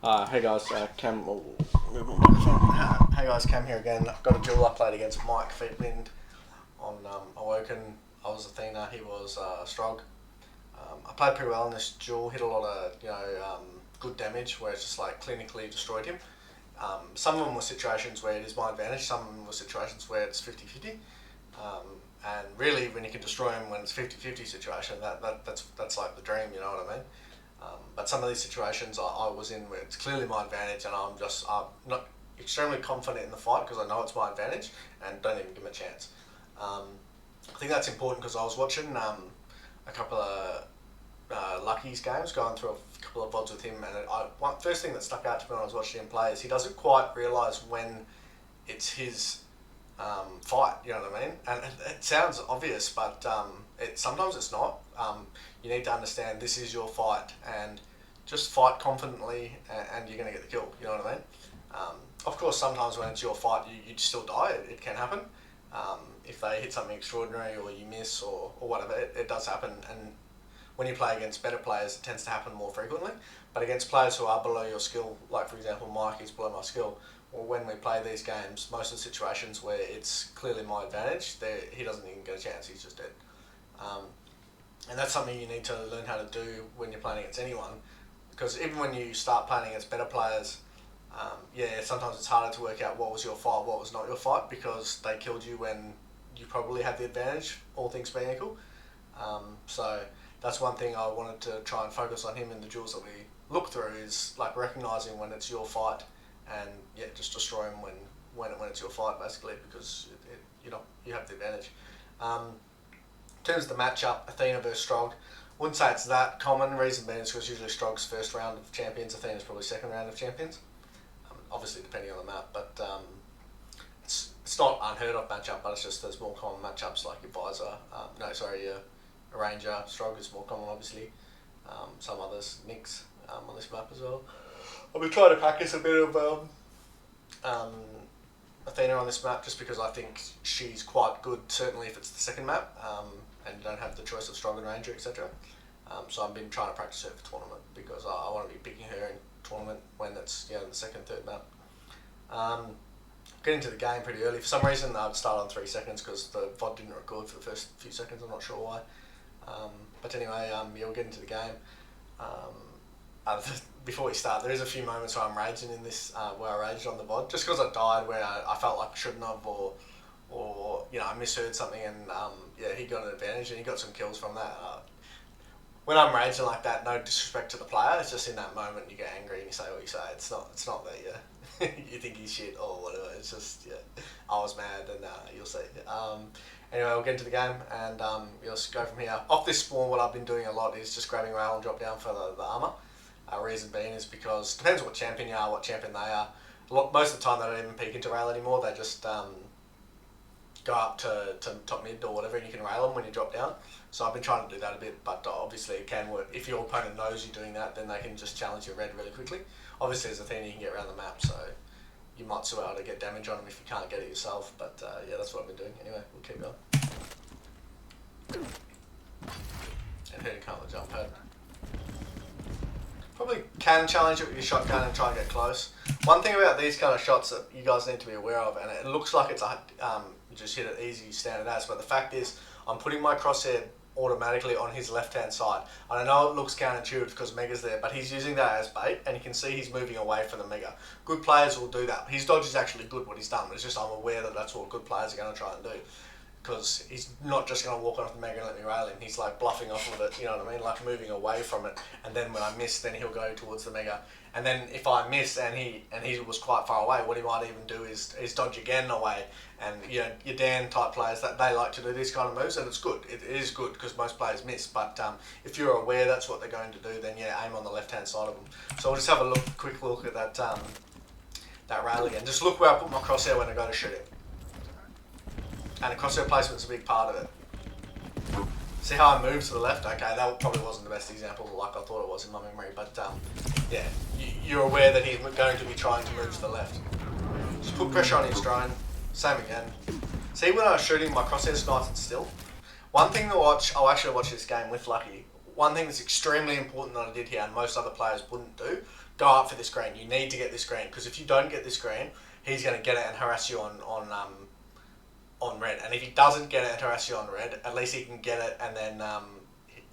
Hey guys, Cam. Oh, move my microphone. Hey guys, Cam here again. I've got a duel I played against Mike Feetwind on Awoken. I was Athena, he was Strogg. I played pretty well in this duel, hit a lot of good damage where it's just like clinically destroyed him. Some of them were situations where it is my advantage, some of them were situations where it's 50-50. And really, when you can destroy him when it's 50-50 situation, that's like the dream, you know what I mean? But some of these situations I was in where it's clearly my advantage, and I'm not extremely confident in the fight because I know it's my advantage and don't even give him a chance. I think that's important because I was watching a couple of Lucky's games, going through a couple of VODs with him, and first thing that stuck out to me when I was watching him play is he doesn't quite realise when it's his fight, you know what I mean? And it sounds obvious, but sometimes it's not. You need to understand this is your fight and just fight confidently and you're going to get the kill, you know what I mean? Of course, sometimes when it's your fight, you still die, it can happen. If they hit something extraordinary or you miss or whatever, it does happen. And when you play against better players, it tends to happen more frequently. But against players who are below your skill, like for example Mike is below my skill, well, when we play these games, most of the situations where it's clearly my advantage, he doesn't even get a chance, he's just dead. And that's something you need to learn how to do when you're playing against anyone, because even when you start playing against better players, sometimes it's harder to work out what was your fight, what was not your fight, because they killed you when you probably had the advantage, all things being equal. So that's one thing I wanted to try and focus on him in the duels that we look through, is like recognising when it's your fight and just destroy him when it's your fight, basically, because you have the advantage. In terms of the matchup, Athena versus Strogg, wouldn't say it's that common. Reason being is because usually Strogg's first round of champions, Athena's probably second round of champions. Obviously depending on the map, but it's not unheard of matchup, but it's just there's more common matchups like your Visor, a Ranger. Strogg is more common, obviously. Some others, Nyx on this map as well. I've been trying to practice a bit of Athena on this map just because I think she's quite good, certainly if it's the second map, and you don't have the choice of Strogg and Ranger, etc. So I've been trying to practice her for tournament because I want to be picking her in tournament when it's the second, third map. Getting to the game pretty early. For some reason I'd start on 3 seconds because the VOD didn't record for the first few seconds, I'm not sure why. But anyway, we'll get into the game. Before we start, there is a few moments where I'm raging in this, where I raged on the VOD, just because I died where I felt like I shouldn't have, or I misheard something, and he got an advantage and he got some kills from that. When I'm raging like that, no disrespect to the player, it's just in that moment you get angry and you say what you say. It's not that you think he's shit or whatever. It's just I was mad, and you'll see. Anyway, we'll get into the game and we'll just go from here. Off this spawn, what I've been doing a lot is just grabbing rail and drop down for the armour. Reason being is because it depends what champion you are, what champion they are. Most of the time they don't even peek into rail anymore. They just go up to top mid or whatever, and you can rail them when you drop down. So I've been trying to do that a bit, but obviously it can work. If your opponent knows you're doing that, then they can just challenge your red really quickly. Obviously as Athena you can get around the map, so you might still be able to get damage on them if you can't get it yourself. But that's what I've been doing. Anyway, we'll keep going. And here comes the jump pad. Probably can challenge it with your shotgun and try and get close. One thing about these kind of shots that you guys need to be aware of, and it looks like it's you just hit it easy standard as, but the fact is I'm putting my crosshair automatically on his left hand side. And I know it looks counterintuitive because Mega's there, but he's using that as bait, and you can see he's moving away from the Mega. Good players will do that. His dodge is actually good what he's done, but it's just I'm aware that that's what good players are going to try and do. Because he's not just going to walk off the Mega and let me rail him. He's like bluffing off of it, you know what I mean? Like moving away from it. And then when I miss, then he'll go towards the Mega. And then if I miss and he was quite far away, what he might even do is dodge again away. And your Dan type players, that they like to do these kind of moves, and it's good. It is good because most players miss. But if you're aware that's what they're going to do, then aim on the left hand side of them. So we'll just have a quick look at that rail again. Just look where I put my crosshair when I go to shoot it. And the crosshair placement's a big part of it. See how I moved to the left? Okay, that probably wasn't the best example like I thought it was in my memory, but you're aware that he's going to be trying to move to the left. Just put pressure on his drone. Same again. See when I was shooting, my crosshair's nice and still. One thing to watch, I'll actually watch this game with Lucky. one thing that's extremely important that I did here and most other players wouldn't do, go up for this green. You need to get this green, because if you don't get this green, he's going to get it and harass you on red. And if he doesn't get it and harass you on red, at least he can get it, and then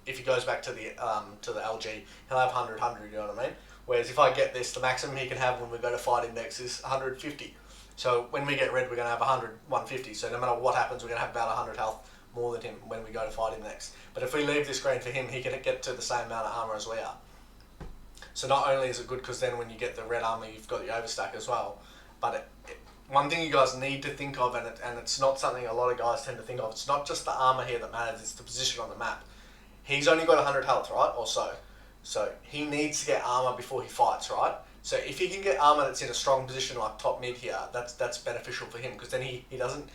if he goes back to the LG, he'll have 100, you know what I mean? Whereas if I get this, the maximum he can have when we go to fight him next is 150. So when we get red, we're going to have 100, 150. So no matter what happens, we're going to have about 100 health more than him when we go to fight him next. But if we leave this green for him, he can get to the same amount of armor as we are. So not only is it good because then when you get the red armor, you've got the overstack as well. But one thing you guys need to think of, and it's not something a lot of guys tend to think of, it's not just the armor here that matters, it's the position on the map. He's only got 100 health, right? Or so. So he needs to get armor before he fights, right? So if he can get armor that's in a strong position like top mid here, that's beneficial for him, because then he doesn't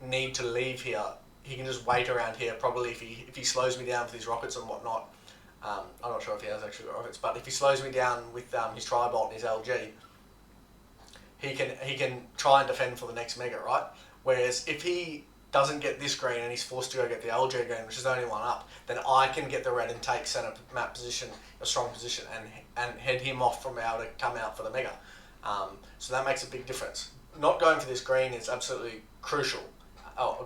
need to leave here. He can just wait around here. Probably if he slows me down with his rockets and whatnot. I'm not sure if he has actually got rockets, but if he slows me down with his tri-bolt and his LG, he can try and defend for the next mega, right? Whereas if he doesn't get this green and he's forced to go get the LG green, which is only one up, then I can get the red and take center map position, a strong position, and head him off from out to come out for the mega. So that makes a big difference. Not going for this green is absolutely crucial.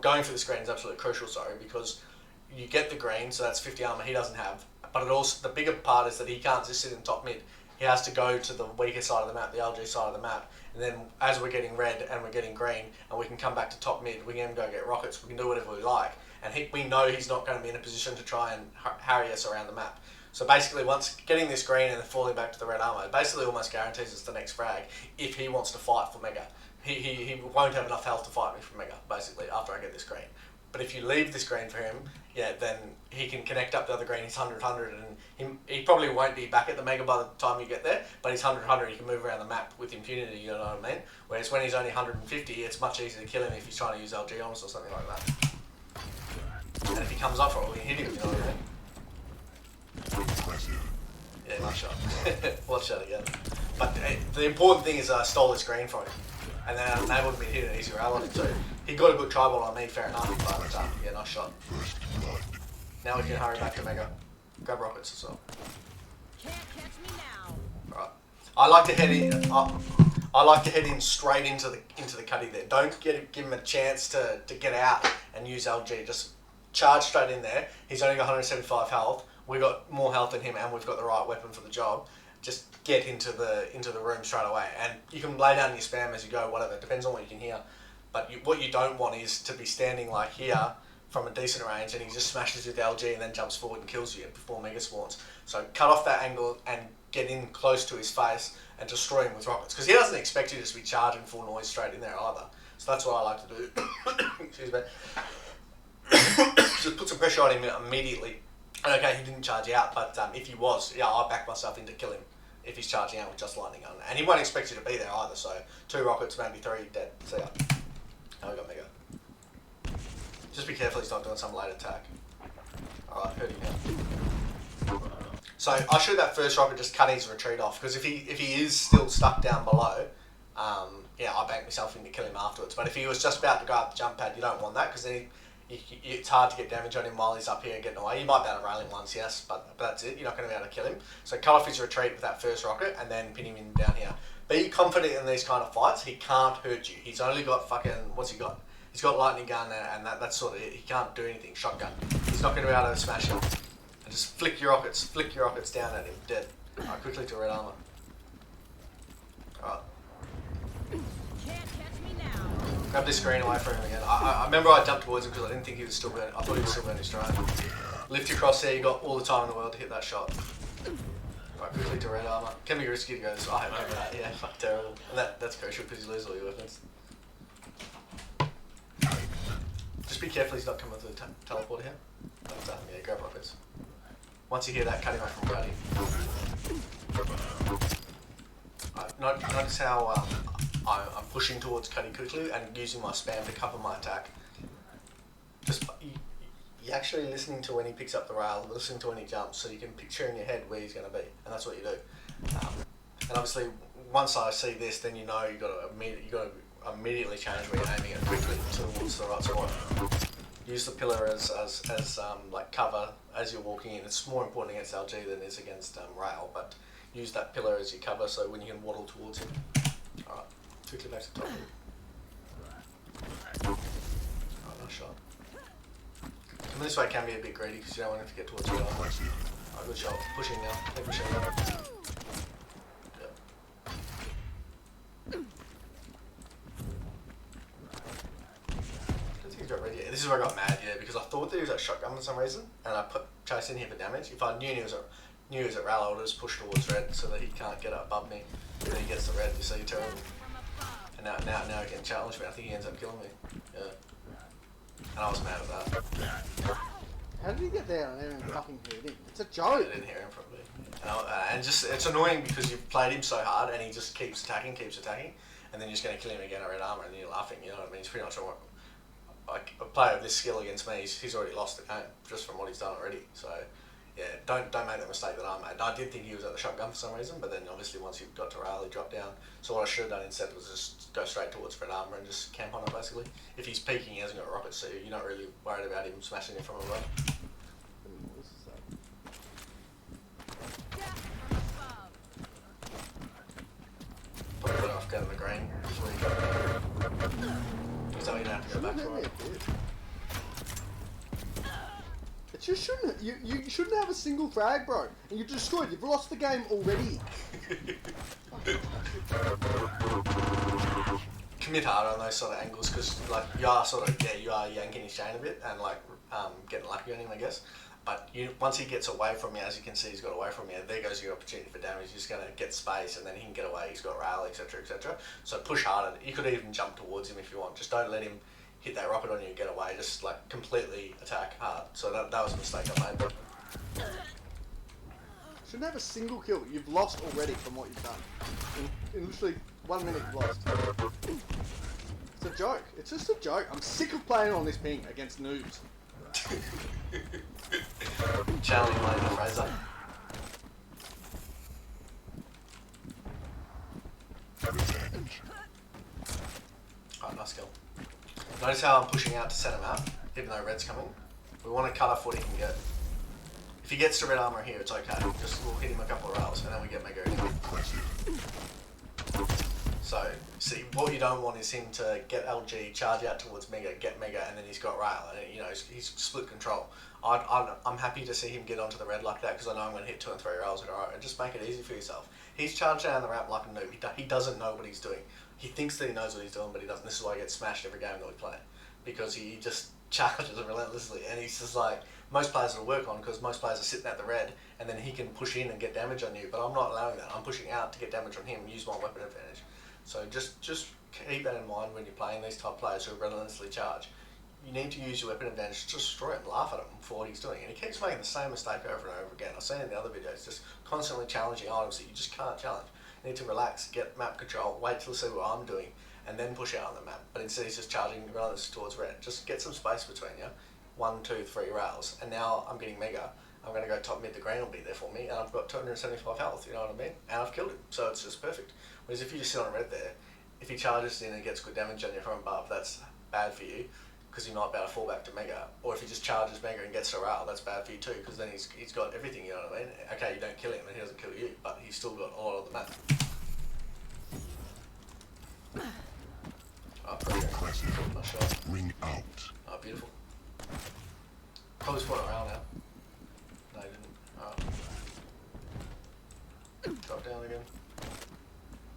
Going for this green is absolutely crucial, sorry, because you get the green, so that's 50 armor he doesn't have. But it also, the bigger part is that he can't just sit in top mid. He has to go to the weaker side of the map, the LG side of the map, and then as we're getting red and we're getting green, and we can come back to top mid, we can go get rockets, we can do whatever we like. And we know he's not going to be in a position to try and harry us around the map. So basically, once getting this green and then falling back to the red armor, it basically almost guarantees us the next frag if he wants to fight for mega. He won't have enough health to fight me for mega, basically, after I get this green. But if you leave this green for him, yeah, then he can connect up the other green, he's 100, and he probably won't be back at the mega by the time you get there, but he's 100, he can move around the map with impunity, you know what I mean? Whereas when he's only 150, it's much easier to kill him if he's trying to use LG on us or something like that. And if he comes up for it, we can hit him, you know what I mean? Yeah, nice shot. Watch that again. But the important thing is I stole this green from him. And then it enabled me to hit an easy rail on him too. He got a good tri-bolt on me, fair enough, but yeah, nice shot. Now we can hurry back to mega. Grab rockets as well. Can't catch me now. Right. I like to head in. I like to head in straight into the cutty there. Don't give him a chance to get out and use LG. Just charge straight in there. He's only got 175 health. We've got more health than him, and we've got the right weapon for the job. Just get into the room straight away, and you can lay down your spam as you go, whatever. It depends on what you can hear. But what you don't want is to be standing like here from a decent range, and he just smashes with LG and then jumps forward and kills you before mega spawns. So cut off that angle and get in close to his face and destroy him with rockets, because he doesn't expect you to just be charging full noise straight in there either. So that's what I like to do. Excuse me. Just put some pressure on him immediately. And okay, he didn't charge out, but if he was, yeah, I back myself in to kill him if he's charging out with just lightning gun. And he won't expect you to be there either, so 2 rockets, maybe 3, dead. See ya. Now we got mega. Just be careful he's not doing some late attack. Alright, heard him now. So I shoot that first rocket, just cut his retreat off, because if he is still stuck down below, yeah, I bank myself in to kill him afterwards. But if he was just about to go up the jump pad, you don't want that, because then it's hard to get damage on him while he's up here getting away. You might be able to rail him once, yes, but that's it. You're not going to be able to kill him. So cut off his retreat with that first rocket and then pin him in down here. Be confident in these kind of fights. He can't hurt you. He's only got fucking, what's he got? He's got lightning gun and that's sort of it. He can't do anything. Shotgun. He's not going to be able to smash him. And just flick your rockets down at him. Dead. Alright, quickly to red armor. Alright. Grab this screen away from him again. I remember I jumped towards him because I didn't think he was still burning. I thought he was still burning his drone. Lift your cross there, you got all the time in the world to hit that shot. Right, quickly to red armor. Can be risky to go this way. I remember that, yeah, fuck, terrible. And that's crucial because you lose all your weapons. Just be careful he's not coming through the teleporter here. Yeah, grab rockets. Once you hear that, cut him off from cutting. Notice how I'm pushing towards cutting quickly and using my spam to cover my attack. Just you're actually listening to when he picks up the rail, listening to when he jumps, so you can picture in your head where he's going to be, and that's what you do. And obviously, once I see this, then you know you got to immediately change where you're aiming it quickly towards the right spot. use the pillar as like cover as you're walking in. It's more important against LG than it is against rail, but use that pillar as your cover so when you can waddle towards him. Alright, quickly back to top. Alright, nice shot. Coming this way can be a bit greedy because you don't want him to get towards you. Alright, good shot. Pushing now. Keep pushing now. Yep. He's got ready. This is where I got mad, yeah, because I thought that he was at shotgun for some reason, and I put chase in here for damage. If I knew he was at rail, I would just push towards red so that he can't get up above me. And then he gets the red. You see, terrible. And now he can challenge me. I think he ends up killing me. Yeah. And I was mad at that. How did he get there and even fucking hit him? It's a joke. I didn't hear him probably. And just it's annoying because you've played him so hard, and he just keeps attacking, and then you're just going to kill him again at red armor, and you're laughing. You know what I mean? He's pretty much like a player of this skill against me. He's already lost the game just from what he's done already. So yeah, don't make that mistake that I made. I did think he was at the shotgun for some reason, but then obviously once he got to rail, he dropped down. So what I should have done instead was just go straight towards red armor and just camp on it basically. If he's peeking, he hasn't got rockets, so you're not really worried about him smashing it from above. Probably better off going to the green before you go. So you don't have to go back for it. It just shouldn't. You shouldn't have a single frag, bro. And you've destroyed. You've lost the game already. Commit hard on those sort of angles because like you are yanking his chain a bit and like getting lucky on him, I guess. But once he gets away from you, as you can see, he's got away from you. There goes your opportunity for damage. He's going to get space, and then he can get away. He's got rail, etc., etc. So push harder. You could even jump towards him if you want. Just don't let him hit that rocket on you and get away. Just like completely attack hard. So that was a mistake I made. Shouldn't have a single kill. You've lost already from what you've done. In literally 1 minute, you've lost. It's a joke. It's just a joke. I'm sick of playing on this ping against noobs. Challenging lane to Fraser. Alright, nice kill. Notice how I'm pushing out to set him up, even though red's coming. We want to cut off what he can get. If he gets to red armor here, it's okay. Just we'll hit him a couple of rails and then we get mega again. So, see, what you don't want is him to get LG, charge out towards mega, get mega, and then he's got rail, and you know he's split control. I'm happy to see him get onto the red like that because I know I'm going to hit 2 and 3 rails. And alright, just make it easy for yourself. He's charged down the ramp like a noob. He doesn't know what he's doing. He thinks that he knows what he's doing, but he doesn't. This is why he gets smashed every game that we play because he just charges relentlessly, and he's just like most players will work on because most players are sitting at the red, and then he can push in and get damage on you. But I'm not allowing that. I'm pushing out to get damage on him and use my weapon advantage. So just keep that in mind when you're playing these type of players who relentlessly charge. You need to use your weapon advantage to destroy him, laugh at him for what he's doing. And he keeps making the same mistake over and over again. I've seen it in the other videos, just constantly challenging items that you just can't challenge. You need to relax, get map control, wait till see what I'm doing, and then push out on the map. But instead he's just charging relentlessly towards red. Just get some space between you. 1, 2, 3 rails. And now I'm getting mega. I'm going to go top mid, the green will be there for me, and I've got 275 health, you know what I mean? And I've killed him, so it's just perfect. Whereas if you just sit on red there, if he charges in and gets good damage on you from above, that's bad for you, because you're not about to fall back to mega. Or if he just charges mega and gets to rail, that's bad for you too, because then he's got everything, you know what I mean? Okay, you don't kill him and he doesn't kill you, but he's still got a lot of the map. Oh, perfect. Nice shot. Ring out. Oh, beautiful. Probably spot around now. No, he didn't. Oh. Drop down again.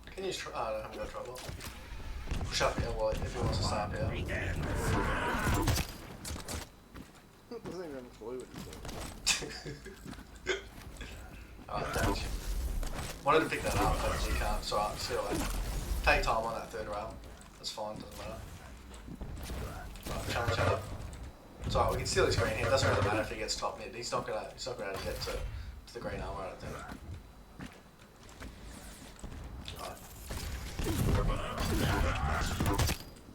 Can you use oh, I haven't got trouble. Push up here while if he wants to stay up here. Doesn't even have a clue what he's doing. Alright, damage. Wanted to pick that up, but you can't. So alright, see you later. Take time on that third rail. That's fine, doesn't matter. Right, challenge that up. It's alright, we can steal his green here. It doesn't really matter if he gets top mid. He's not gonna get to the green armor, I don't think.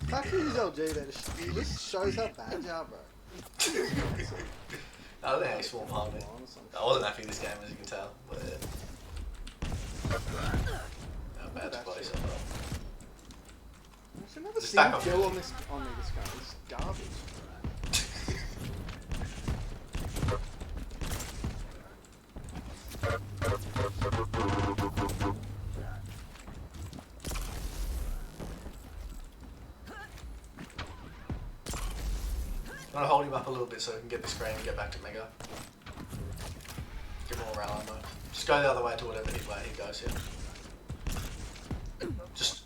Fuck you, LG, that just shows how bad you are, bro. I don't know how you swarm behind me. I wasn't happy this game, as you can tell, but yeah. How bad to play so far. I should never see him kill on me this game. It's garbage. I'm gonna hold him up a little bit so we can get the screen and get back to Mega. Give him more rail ammo. Just go the other way to whatever way he goes here. Just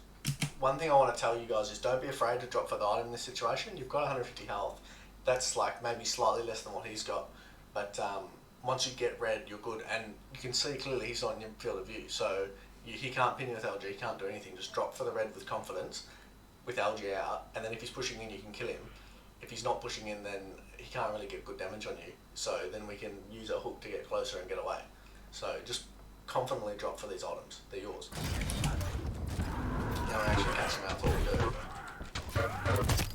one thing I want to tell you guys is don't be afraid to drop for the item in this situation. You've got 150 health. That's like maybe slightly less than what he's got. But once you get red, you're good. And you can see clearly he's not in your field of view. So he can't pin you with LG, he can't do anything. Just drop for the red with confidence with LG out. And then if he's pushing in, you can kill him. If he's not pushing in, then he can't really get good damage on you. So then we can use a hook to get closer and get away. So just confidently drop for these items. They're yours. Now we actually catch them out, that's all we do.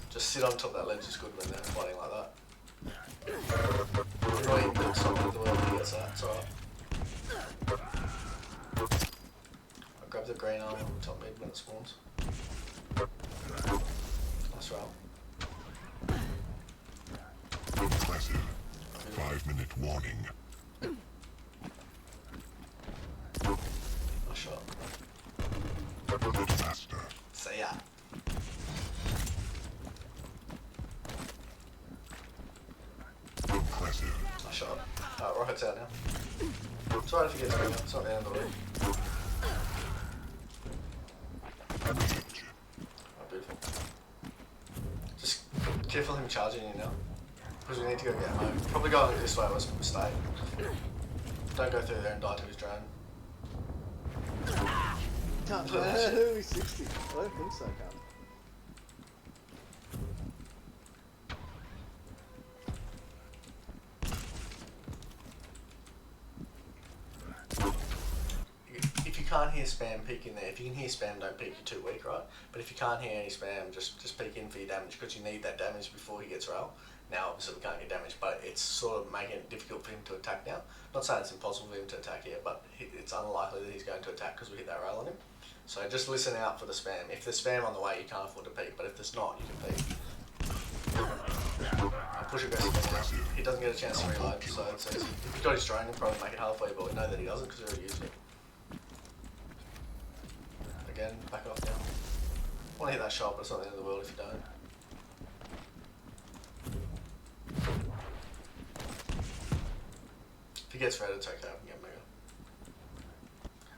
Just sit on top of that ledge is good when they're fighting like that. You're not even doing something with the world he gets that, it's alright. I'll grab the green armor top mid when it spawns. Nice roll. Impressive. 5-minute warning. Nice shot. Good master. See ya. Impressive. Nice shot. Rocket's out now. It's alright if he gets me, it's not the end of the league. Rage. Oh, beautiful. Just careful him charging you now. Because we need to go get home. Probably going this way was a mistake. Don't go through there and die to his drone. Can't do that. Early 60. I don't think so, can't. If you can't hear spam, peek in there. If you can hear spam, don't peek, you're too weak, right? But if you can't hear any spam, just peek in for your damage because you need that damage before he gets rail. Now obviously we can't get damage, but it's sort of making it difficult for him to attack now. Not saying it's impossible for him to attack here, but it's unlikely that he's going to attack because we hit that rail on him. So just listen out for the spam. If there's spam on the way, you can't afford to peek, but if there's not, you can peek. I'll push aggressively now. He doesn't get a chance to reload, so it's easy. If he's got his drone, he'll probably make it halfway, but we know that he doesn't because we already used it. Again, back off now. I want to hit that shot, but it's not the end of the world if you don't. If he gets red, it's okay, I can get mega.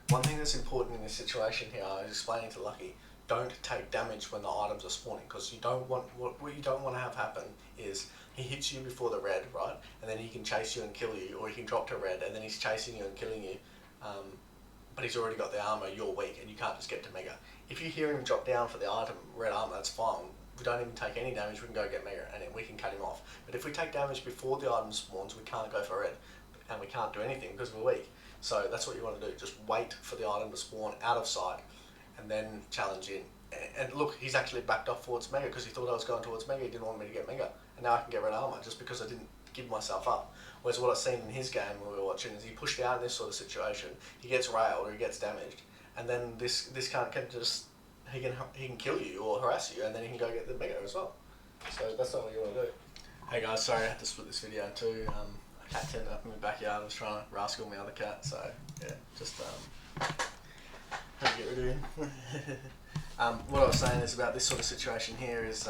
One thing that's important in this situation here, I was explaining to Lucky, don't take damage when the items are spawning, because you don't want what you don't want to have happen is he hits you before the red, right? And then he can chase you and kill you, or he can drop to red and then he's chasing you and killing you. But he's already got the armor, you're weak, and you can't just get to mega. If you hear him drop down for the item, red armor, that's fine. We don't even take any damage, we can go get mega, and then we can cut him off. But if we take damage before the item spawns, we can't go for red, and we can't do anything because we're weak. So that's what you want to do, just wait for the item to spawn out of sight, and then challenge in. And look, he's actually backed off towards mega because he thought I was going towards mega, he didn't want me to get mega. And now I can get red armor, just because I didn't give myself up. Whereas what I've seen in his game when we were watching is he pushed out in this sort of situation, he gets railed or he gets damaged, and then this cunt can just, he can kill you or harass you, and then he can go get the mega as well. So that's not what you want to do. Hey guys, sorry I had to split this video in two. A cat turned up in my backyard, I was trying to rascal my other cat, so yeah, just had to get rid of him. What I was saying is about this sort of situation here is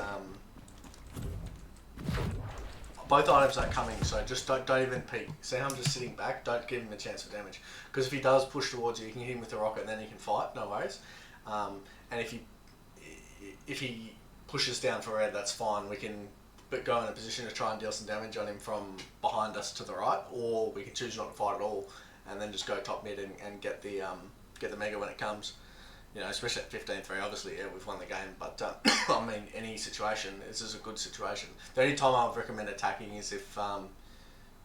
both items are coming, so just don't even peek. See how I'm just sitting back? Don't give him a chance for damage. Because if he does push towards you, you can hit him with the rocket and then he can fight, no worries. And if he pushes down for red, that's fine. We can go in a position to try and deal some damage on him from behind us to the right, or we can choose not to fight at all and then just go top mid and get the mega when it comes. You know, especially at 15-3, obviously, yeah, we've won the game, but I mean, any situation, this is a good situation. The only time I would recommend attacking is if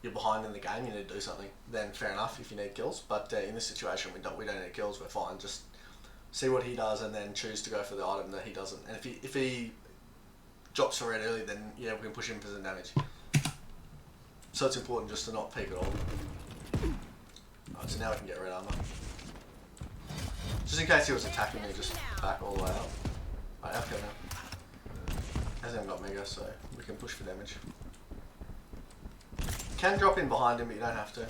you're behind in the game, you need to do something, then fair enough if you need kills, but in this situation, we don't need kills, we're fine. Just see what he does and then choose to go for the item that he doesn't. And if he drops for red early, then yeah, we can push him for some damage. So it's important just to not peek at all. Alright, so now we can get red armor. Just in case he was attacking me, just back all the way up. Right, okay now. Hasn't even got mega, so we can push for damage. Can drop in behind him, but you don't have to.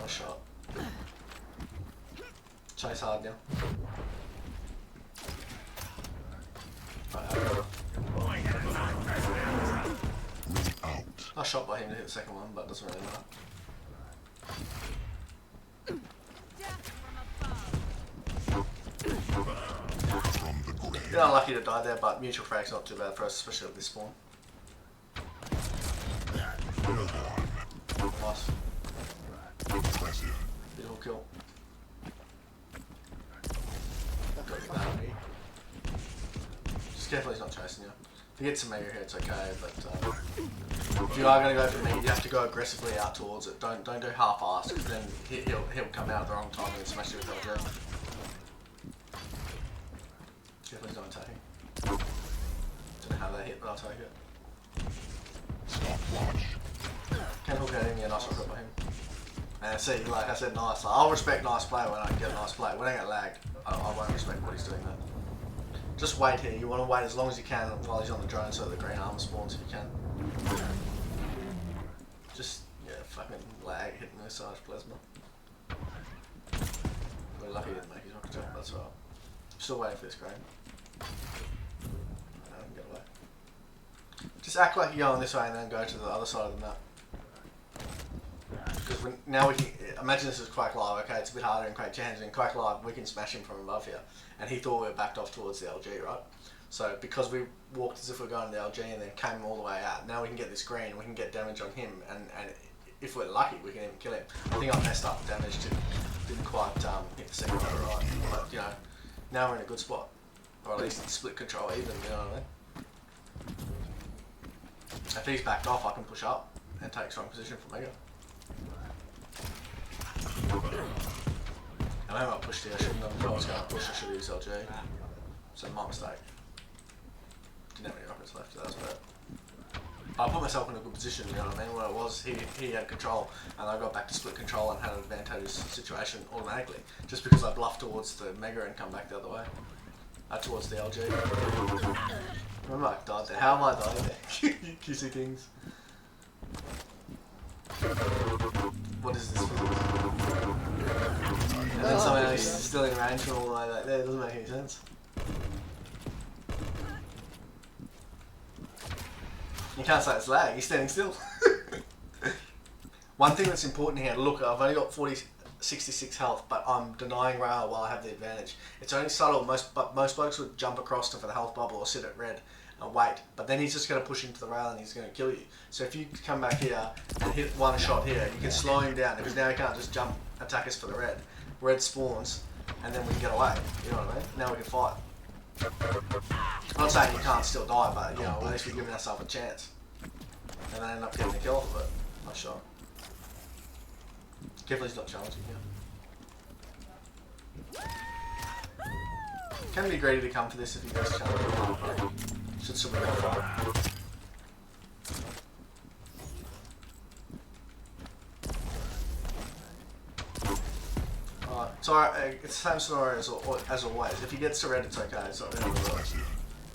Nice shot. Chase hard now. Right, okay. I shot by him to hit the second one, but it doesn't really matter. Death from above. You're unlucky to die there, but mutual frag's not too bad for us, especially at this spawn. Nice. Beautiful kill. Just careful he's not chasing you. If he gets some mega here, it's okay, but if you are going to go for me, you have to go aggressively out towards it. Don't do half-assed, because then he'll come out at the wrong time and smash you with LJ. Careful he's not attacking. Don't know how they hit, but I'll take it. Can hook at him, yeah, nice hook by him. And see, like I said, nice. Like, I'll respect nice play when I get a nice play. When I get lagged, I won't respect what he's doing there. Just wait here. You want to wait as long as you can while he's on the drone so the green armor spawns if you can. Just, yeah, fucking lag hitting this side of plasma. We're lucky he didn't make his rocket jump, that's right. Still waiting for this green. I can get away. Just act like you're going this way and then go to the other side of the map. Because now we can, imagine this is Quake Live, okay, it's a bit harder in Quake Chans. In Quake Live, we can smash him from above here. And he thought we were backed off towards the LG, right? So because we walked as if we were going to the LG and then came all the way out, now we can get this green, we can get damage on him, and if we're lucky, we can even kill him. I think I messed up damage, didn't quite hit the second one right. But, you know, now we're in a good spot. Or at least split control even, you know what I mean? If he's backed off, I can push up and take strong position for Mega. I know I pushed here, I shouldn't have. If I was going to push, I should have used LG. So my mistake. Didn't have any rockets left, that was bad. I put myself in a good position, you know what I mean? When it was, he had control, and I got back to split control and had an advantageous situation automatically. Just because I bluffed towards the Mega and come back the other way. Towards the LG. Remember I died there. How am I dying there? QC Kings. What is this? And then somehow he's still in range from all the way back there. It doesn't make any sense. You can't say it's lag, he's standing still. One thing that's important here, look, I've only got 66 health, but I'm denying rail while I have the advantage. It's only subtle, most blokes would jump across to for the health bubble or sit at red and wait, but then he's just going to push into the rail and he's going to kill you. So if you come back here and hit one shot here, you can slow him down, because now he can't just jump attack us for the red. Red spawns, and then we can get away, you know what I mean? Now we can fight. I'm not saying you can't still die, but you know, at least we're giving ourselves a chance. And then end up getting the kill off of it. Nice shot. Careful he's not challenging you. Can be greedy to come for this if he goes challenging. Should still be going for it. Alright, so it's the same scenario as always. If he gets to red, it's okay. It's not really good.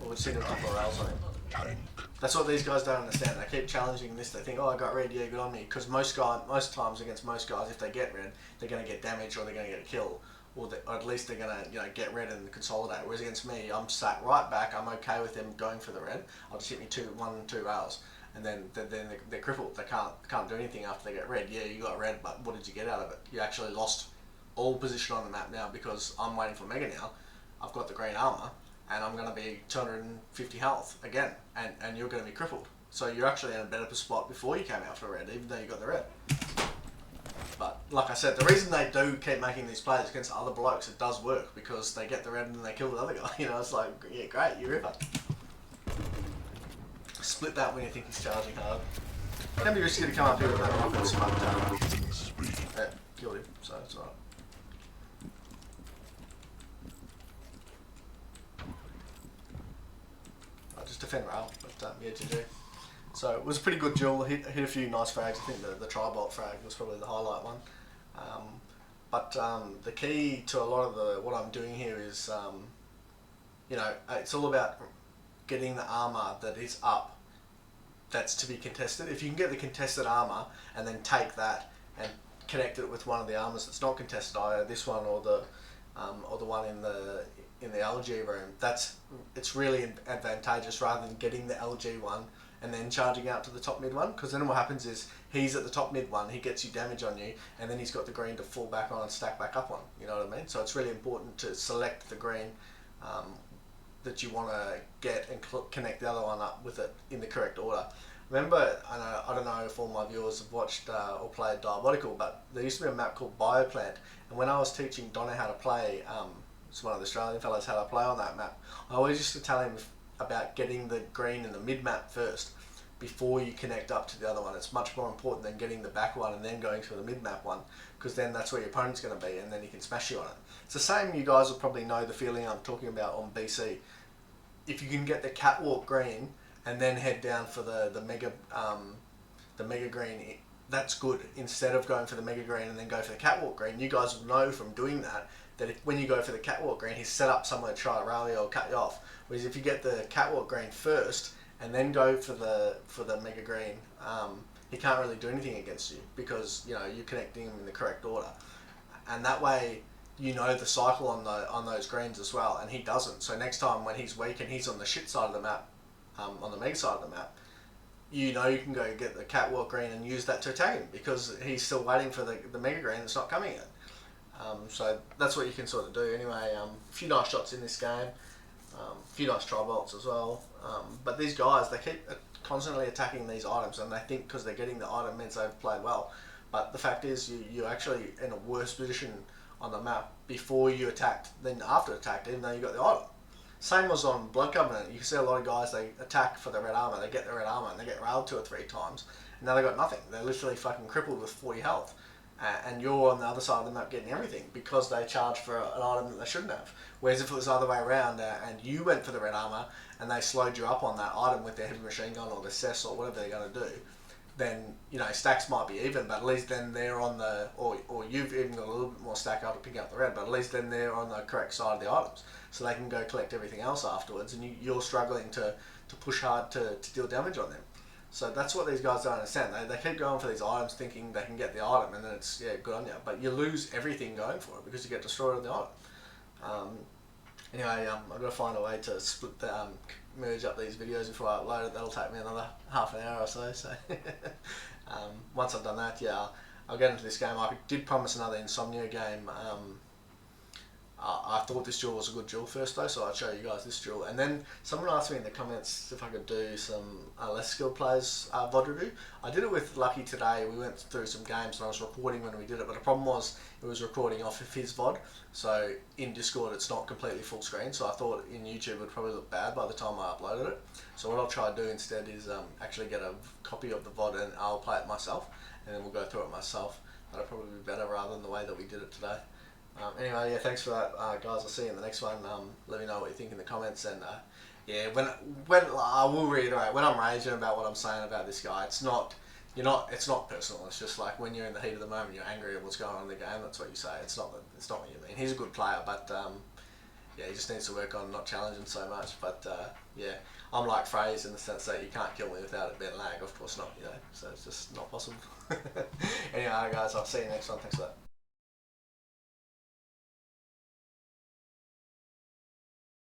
Or we'll just hit a couple of rails on him. That's what these guys don't understand. They keep challenging this. They think, oh, I got red, yeah, good on me. Because most times against most guys, if they get red, they're going to get damage or they're going to get a kill. Or at least they're going to, you know, get red and consolidate. Whereas against me, I'm sat right back. I'm okay with them going for the red. I'll just hit me 1 and 2 rails. And then they're crippled. They can't do anything after they get red. Yeah, you got red, but what did you get out of it? You actually lost all position on the map now because I'm waiting for Mega now. I've got the green armor. And I'm going to be 250 health again, and you're going to be crippled. So you're actually in a better spot before you came out for red, even though you got the red. But like I said, the reason they do keep making these plays against other blokes, it does work, because they get the red and then they kill the other guy. You know, it's like, yeah, great, you ripper. Split that when you think he's charging hard. It can be risky to come up here with that rockets, but yeah, killed him, so it's alright. Just defend rail, but yeah, GG. So it was a pretty good duel. Hit a few nice frags. I think the tri-bolt frag was probably the highlight one. But the key to a lot of what I'm doing here is, you know, it's all about getting the armor that is up, that's to be contested. If you can get the contested armor and then take that and connect it with one of the armors that's not contested, either this one or the one in the LG room, it's really advantageous rather than getting the LG one and then charging out to the top mid one, because then what happens is he's at the top mid one, he gets you damage on you, and then he's got the green to fall back on and stack back up on. You know what I mean? So it's really important to select the green that you want to get and connect the other one up with it in the correct order. Remember, I don't know if all my viewers have watched or played Diabolical, but there used to be a map called Bioplant, and when I was teaching Donna how to play, it's one of the Australian fellas how to play on that map, I always used to tell him about getting the green in the mid map first before you connect up to the other one. It's much more important than getting the back one and then going to the mid map one, because then that's where your opponent's going to be, and then he can smash you on it. It's the same, you guys will probably know the feeling I'm talking about on BC. If you can get the catwalk green and then head down for the mega green, that's good. Instead of going for the mega green and then go for the catwalk green, you guys will know from doing that when you go for the catwalk green, he's set up somewhere to try to rally or cut you off. Whereas if you get the catwalk green first and then go for the mega green, he can't really do anything against you, because you know you're connecting him in the correct order, and that way you know the cycle on those greens as well, and he doesn't. So next time when he's weak and he's on the shit side of the map, on the mega side of the map, you know you can go get the catwalk green and use that to attack him, because he's still waiting for the mega green that's not coming yet. So that's what you can sort of do. Anyway, a few nice shots in this game, a few nice tri bolts as well. But these guys, they keep constantly attacking these items, and they think because they're getting the item means they've played well. But the fact is, you're actually in a worse position on the map before you attacked than after attacked, even though you got the item. Same was on Blood Covenant. You can see a lot of guys, they attack for the red armor, they get the red armor, and they get railed 2 or 3 times, and now they got nothing. They're literally fucking crippled with 40 health. And you're on the other side of the map getting everything because they charged for an item that they shouldn't have. Whereas if it was the other way around and you went for the red armor and they slowed you up on that item with their heavy machine gun or the cess or whatever they're going to do, then, you know, stacks might be even, but at least then they're on the, or you've even got a little bit more stack up to pick up the red, but at least then they're on the correct side of the items. So they can go collect everything else afterwards, and you're struggling to push hard to deal damage on them. So that's what these guys don't understand. They keep going for these items thinking they can get the item, and then it's, yeah, good on you. But you lose everything going for it because you get destroyed on the item. Anyway, I've got to find a way to split merge up these videos before I upload it. That'll take me another half an hour or so. So once I've done that, yeah, I'll get into this game. I did promise another Insomnia game. I thought this duel was a good duel first though, so I'd show you guys this duel. And then someone asked me in the comments if I could do some less skilled players VOD review. I did it with Lucky today. We went through some games and I was recording when we did it, but the problem was it was recording off of his VOD. So in Discord it's not completely full screen, so I thought in YouTube it would probably look bad by the time I uploaded it. So what I'll try to do instead is actually get a copy of the VOD and I'll play it myself, and then we'll go through it myself. That'll probably be better rather than the way that we did it today. Anyway, yeah, thanks for that, guys. I'll see you in the next one. Let me know what you think in the comments, and yeah, when I will reiterate, when I'm raging about what I'm saying about this guy, it's not personal. It's just like when you're in the heat of the moment, you're angry at what's going on in the game. That's what you say. It's not what you mean. He's a good player, but yeah, he just needs to work on not challenging so much. But yeah, I'm like Phrase in the sense that you can't kill me without it being lag. Of course not, you know. So it's just not possible. Anyway, guys, I'll see you next one. Thanks for that.